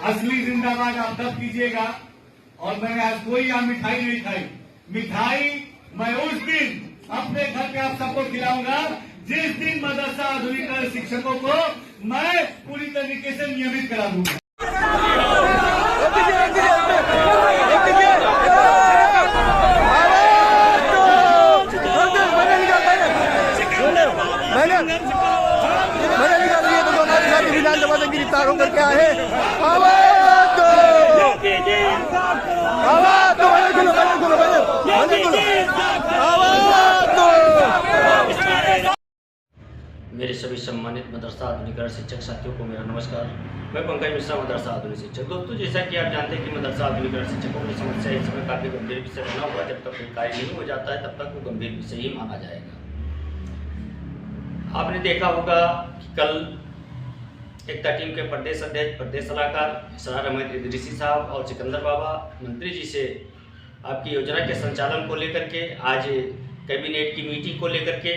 असली जिंदाबाद आप तब कीजिएगा। और मैंने आज कोई यहाँ मिठाई नहीं खाई। मिठाई मैं उस दिन अपने घर पे आप सबको खिलाऊंगा जिस दिन मदरसा आधुनिकीकरण शिक्षकों को मैं पूरी तरीके से नियमित करा दूंगा। विधानसभा से गिरफ्तार होकर क्या है मेरे सभी सम्मानित मदरसा आधुनिकीकरण शिक्षक साथियों को मेरा नमस्कार। मैं पंकज मिश्रा, मदरसा आधुनिक शिक्षक। दोस्तों, जैसा कि आप जानते हैं कि मदरसा आधुनिकीकरण शिक्षकों की समस्या इस समय काफ़ी गंभीर विषय बना हुआ है। जब तक कोई कार्य नहीं हो जाता है तब तक वो गंभीर विषय ही माना जाएगा। आपने देखा होगा कि कल एकता टीम के प्रदेश अध्यक्ष, प्रदेश सलाहकार इसरार अहमद इदरीसी साहब और सिकंदर बाबा मंत्री जी से आपकी योजना के संचालन को लेकर के, आज कैबिनेट की मीटिंग को लेकर के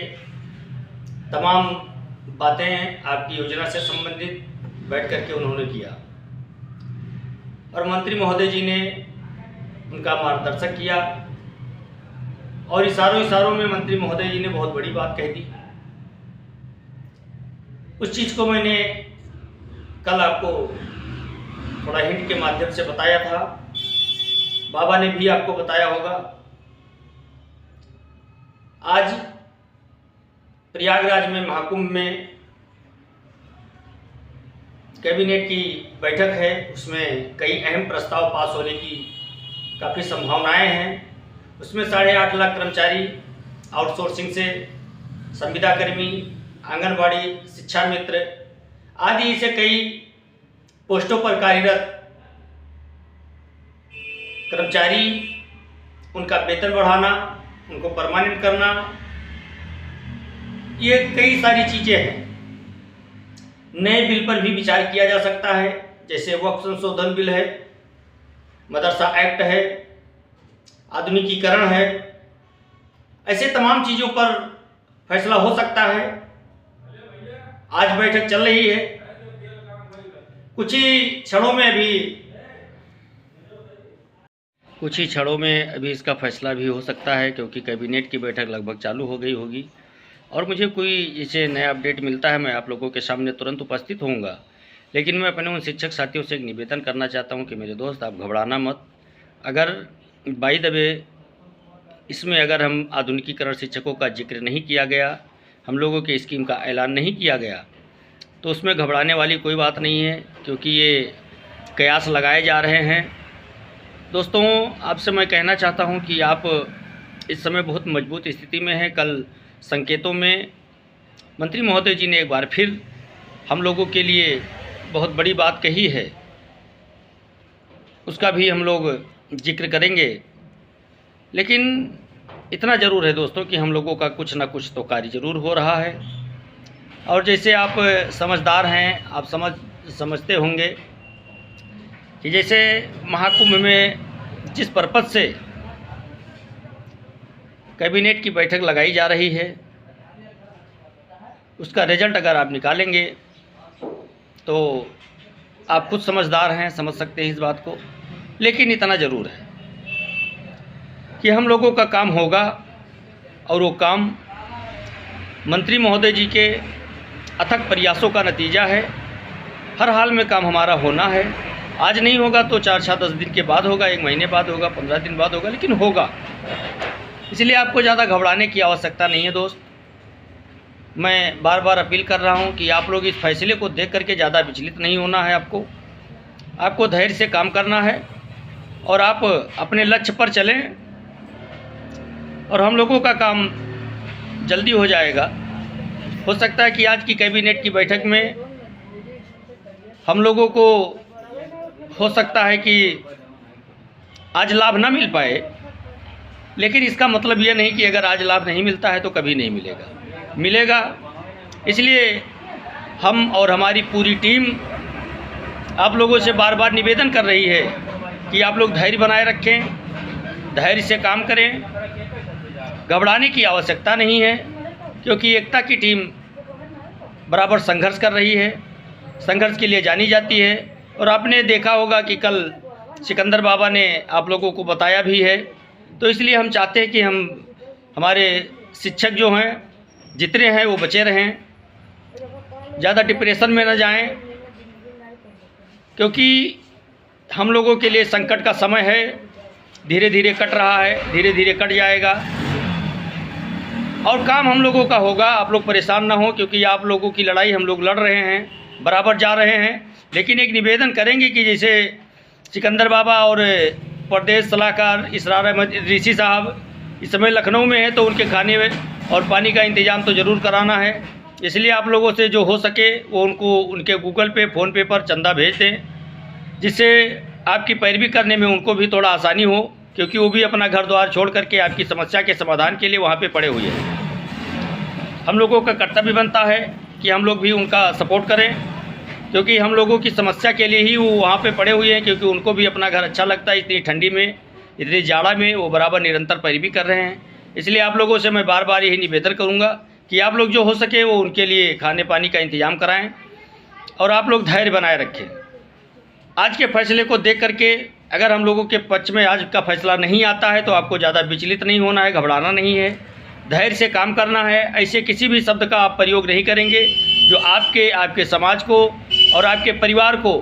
तमाम बातें आपकी योजना से संबंधित बैठ करके उन्होंने किया और मंत्री महोदय जी ने उनका मार्गदर्शन किया और इशारों में मंत्री महोदय जी ने बहुत बड़ी बात कह दी। उस चीज़ को मैंने कल आपको थोड़ा हिंट के माध्यम से बताया था, बाबा ने भी आपको बताया होगा। आज प्रयागराज में महाकुंभ में कैबिनेट की बैठक है, उसमें कई अहम प्रस्ताव पास होने की काफ़ी संभावनाएं हैं। उसमें 8.5 लाख कर्मचारी आउटसोर्सिंग से, संविदा कर्मी, आंगनबाड़ी, शिक्षा मित्र आदि ऐसे कई पोस्टों पर कार्यरत कर्मचारी, उनका वेतन बढ़ाना, उनको परमानेंट करना, ये कई सारी चीज़ें हैं। नए बिल पर भी विचार किया जा सकता है, जैसे वक्फ संशोधन बिल है, मदरसा एक्ट है, आधुनिकीकरण है। ऐसे तमाम चीज़ों पर फैसला हो सकता है। आज बैठक चल रही है, कुछ ही क्षणों में अभी इसका फैसला भी हो सकता है, क्योंकि कैबिनेट की बैठक लगभग चालू हो गई होगी और मुझे कोई जैसे नया अपडेट मिलता है मैं आप लोगों के सामने तुरंत उपस्थित होऊंगा। लेकिन मैं अपने उन शिक्षक साथियों से एक निवेदन करना चाहता हूं कि मेरे दोस्त, आप घबराना मत। अगर बाय द वे इसमें अगर हम आधुनिकीकरण शिक्षकों का जिक्र नहीं किया गया, हम लोगों के स्कीम का ऐलान नहीं किया गया, तो उसमें घबराने वाली कोई बात नहीं है, क्योंकि ये कयास लगाए जा रहे हैं। दोस्तों, आपसे मैं कहना चाहता हूं कि आप इस समय बहुत मजबूत स्थिति में हैं। कल संकेतों में मंत्री महोदय जी ने एक बार फिर हम लोगों के लिए बहुत बड़ी बात कही है, उसका भी हम लोग जिक्र करेंगे। लेकिन इतना ज़रूर है दोस्तों कि हम लोगों का कुछ ना कुछ तो कार्य ज़रूर हो रहा है। और जैसे आप समझदार हैं, आप समझते होंगे कि जैसे महाकुंभ में जिस पर्पज़ से कैबिनेट की बैठक लगाई जा रही है, उसका रिजल्ट अगर आप निकालेंगे तो आप खुद समझदार हैं, समझ सकते हैं इस बात को। लेकिन इतना ज़रूर है कि हम लोगों का काम होगा और वो काम मंत्री महोदय जी के अथक प्रयासों का नतीजा है। हर हाल में काम हमारा होना है। आज नहीं होगा तो 4-10 दिन के बाद होगा, 1 महीने बाद होगा, 15 दिन बाद होगा, लेकिन होगा। इसलिए आपको ज़्यादा घबराने की आवश्यकता नहीं है दोस्त। मैं बार बार अपील कर रहा हूं कि आप लोग इस फैसले को देख करके ज़्यादा विचलित नहीं होना है। आपको धैर्य से काम करना है और आप अपने लक्ष्य पर चलें और हम लोगों का काम जल्दी हो जाएगा। हो सकता है कि आज की कैबिनेट की बैठक में हम लोगों को हो सकता है कि आज लाभ ना मिल पाए, लेकिन इसका मतलब ये नहीं कि अगर आज लाभ नहीं मिलता है तो कभी नहीं मिलेगा। इसलिए हम और हमारी पूरी टीम आप लोगों से बार बार निवेदन कर रही है कि आप लोग धैर्य बनाए रखें, धैर्य से काम करें। घबराने की आवश्यकता नहीं है, क्योंकि एकता की टीम बराबर संघर्ष कर रही है, संघर्ष के लिए जानी जाती है। और आपने देखा होगा कि कल सिकंदर बाबा ने आप लोगों को बताया भी है। तो इसलिए हम चाहते हैं कि हमारे शिक्षक जो हैं जितने हैं वो बचे रहें, ज़्यादा डिप्रेशन में न जाएं, क्योंकि हम लोगों के लिए संकट का समय है। धीरे धीरे कट रहा है, धीरे धीरे कट जाएगा और काम हम लोगों का होगा। आप लोग परेशान ना हो, क्योंकि आप लोगों की लड़ाई हम लोग लड़ रहे हैं, बराबर जा रहे हैं। लेकिन एक निवेदन करेंगे कि जैसे सिकंदर बाबा और प्रदेश सलाहकार इसरार अहमद ऋषि साहब इस समय लखनऊ में हैं, तो उनके खाने और पानी का इंतज़ाम तो ज़रूर कराना है। इसलिए आप लोगों से जो हो सके वो उनको उनके गूगल पे, फ़ोन पे पर चंदा भेज दें, जिससे आपकी पैरवी करने में उनको भी थोड़ा आसानी हो, क्योंकि वो भी अपना घर द्वार छोड़ करके आपकी समस्या के समाधान के लिए वहाँ पे पड़े हुए हैं। हम लोगों का कर्तव्य बनता है कि हम लोग भी उनका सपोर्ट करें, क्योंकि हम लोगों की समस्या के लिए ही वो वहाँ पे पड़े हुए हैं, क्योंकि उनको भी अपना घर अच्छा लगता है। इतनी ठंडी में, इतनी जाड़ा में वो बराबर निरंतर पैरवी कर रहे हैं। इसलिए आप लोगों से मैं बार बार यही निवेदन करूँगा कि आप लोग जो हो सके वो उनके लिए खाने पानी का इंतज़ाम कराएँ और आप लोग धैर्य बनाए रखें। आज के फैसले को देख करके अगर हम लोगों के पक्ष में आज का फैसला नहीं आता है तो आपको ज़्यादा विचलित नहीं होना है, घबराना नहीं है, धैर्य से काम करना है। ऐसे किसी भी शब्द का आप प्रयोग नहीं करेंगे जो आपके समाज को और आपके परिवार को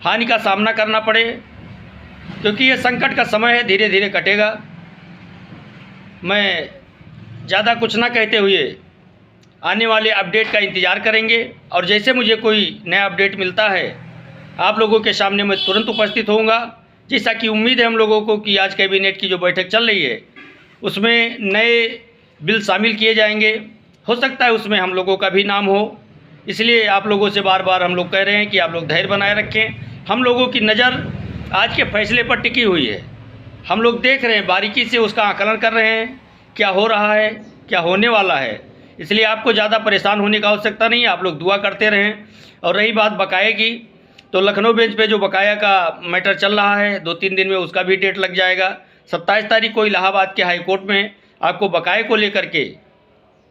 हानि का सामना करना पड़े, क्योंकि ये संकट का समय है, धीरे धीरे कटेगा। मैं ज़्यादा कुछ ना कहते हुए आने वाले अपडेट का इंतज़ार करेंगे और जैसे मुझे कोई नया अपडेट मिलता है आप लोगों के सामने मैं तुरंत उपस्थित होऊंगा। जैसा कि उम्मीद है हम लोगों को कि आज कैबिनेट की जो बैठक चल रही है उसमें नए बिल शामिल किए जाएंगे। हो सकता है उसमें हम लोगों का भी नाम हो, इसलिए आप लोगों से बार बार हम लोग कह रहे हैं कि आप लोग धैर्य बनाए रखें। हम लोगों की नज़र आज के फैसले पर टिकी हुई है। हम लोग देख रहे हैं, बारीकी से उसका आकलन कर रहे हैं, क्या हो रहा है, क्या होने वाला है। इसलिए आपको ज़्यादा परेशान होने की आवश्यकता नहीं है, आप लोग दुआ करते रहें। और रही बात बकाये की, तो लखनऊ बेंच पे जो बकाया का मैटर चल रहा है 2-3 दिन में उसका भी डेट लग जाएगा। 27 तारीख को इलाहाबाद के हाई कोर्ट में आपको बकाये को लेकर के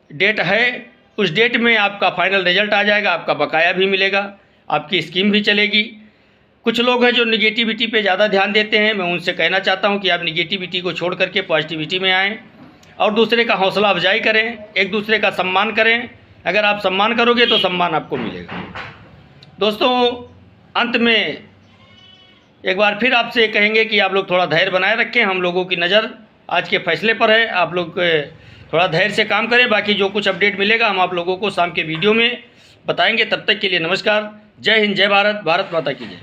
डेट है, उस डेट में आपका फाइनल रिजल्ट आ जाएगा, आपका बकाया भी मिलेगा, आपकी स्कीम भी चलेगी। कुछ लोग हैं जो निगेटिविटी पे ज़्यादा ध्यान देते हैं, मैं उनसे कहना चाहता हूं कि आप निगेटिविटी को छोड़ करके पॉजिटिविटी में आएँ और दूसरे का हौसला अफजाई करें, एक दूसरे का सम्मान करें। अगर आप सम्मान करोगे तो सम्मान आपको मिलेगा। दोस्तों, अंत में एक बार फिर आपसे कहेंगे कि आप लोग थोड़ा धैर्य बनाए रखें। हम लोगों की नज़र आज के फैसले पर है, आप लोग थोड़ा धैर्य से काम करें। बाकी जो कुछ अपडेट मिलेगा हम आप लोगों को शाम के वीडियो में बताएंगे। तब तक के लिए नमस्कार। जय हिंद, जय भारत, भारत माता की जय।